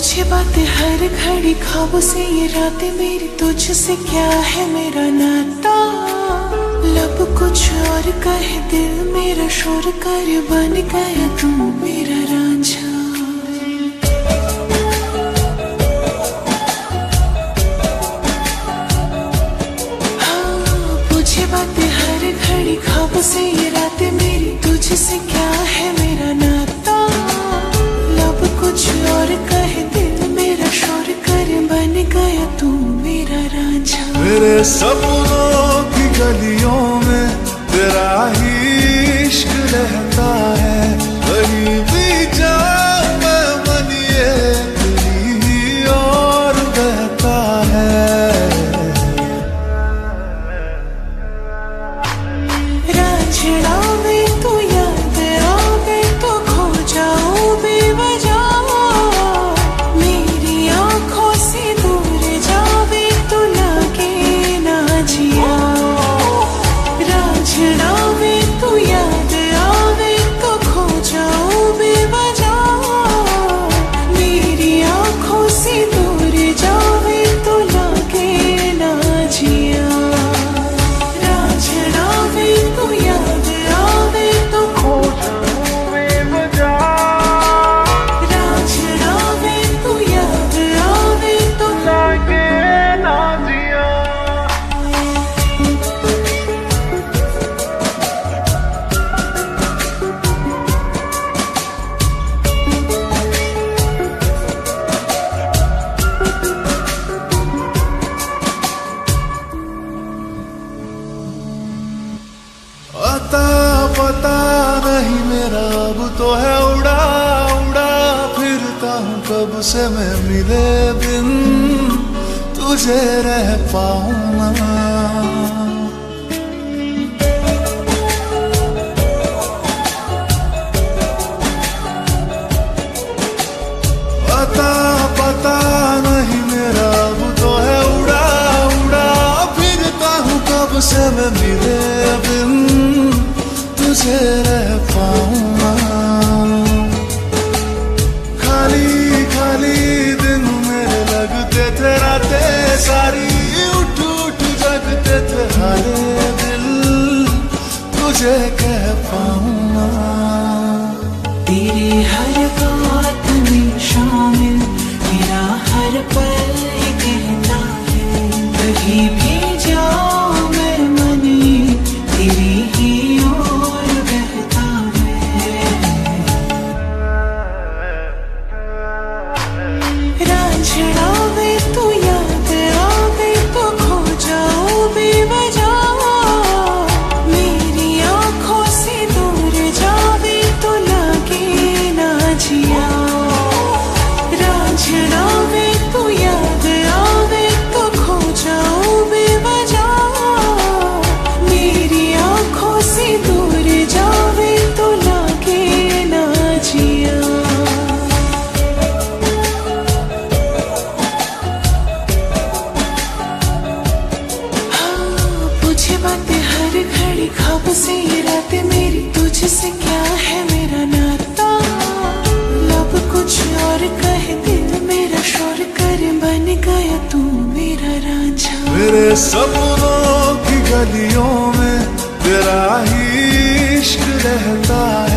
पूछे बातें हर घड़ी ख्वाबों से, ये रातें मेरी तुझसे क्या है मेरा नाता। लब कुछ और कहे दिल मेरा शोर कर, बन गया तू मेरा रांझा। हाँ, पूछे बातें हर घड़ी ख्वाबों से, ये रातें मेरी तुझसे क्या है मेरा नाता। लब कुछ और कहे दिल मेरा शोर कर, बन गया तू मेरा रांझा। मेरे सपनों की गलियों में तेरा ही इश्क रहता है, कहीं भी जाऊं मैं मन ये तेरी ही और बहता है। रांझड़ा में तू याद आवे तो खो जाऊं बेवजह, मेरी आंखों से दूर जावे तो लगे ना जिया। रांझड़ा में तू याद आवे तो खो जाऊं बेवजह, मेरी आंखों से दूर जावे तो लगे ना जिया। रांझड़ा में तू याद आवे तो खो जाऊं बेवजह, रांझड़ा में तू याद आवे तो लगे ना जिया। आता पता नहीं मेरा अब तो है उड़ा उड़ा फिरता हूँ कब से मैं मिले बिन तुझे रह पाऊँ ना। पता नहीं मेरा अब तो है उड़ा उड़ा फिरता हूँ कब से मैं मिले बिन तुझे रह पाऊंगा। खाली खाली दिन मेरे लगते थे, रातें सारी उठ उठ जगते थे, हारे दिल तुझे कह पाऊंगा। तेरी हर बात में शामिल तेरा हर पल कहता है, कहीं भी जाऊं मैं मन ये तेरी ही ओर बहता है। रांझड़ा में तू याद आवे तो खो जाऊं बेवजह, मेरी आंखों से दूर जावे तो लगे ना जिया। रांझड़ा में तू याद आवे तो खो जाऊं बेवजह, मेरी आंखों से दूर जावे तो लगे ना जिया। हाँ, पूछे बातें हर घड़ी ख्वाबों से, ये रातें मेरी तुझसे क्या है मेरा नाता। लब कुछ और कहे दिल मेरा शोर कर, बन गया तू मेरा रांझा। मेरे सपनों की गलियों में तेरा ही इश्क रहता है।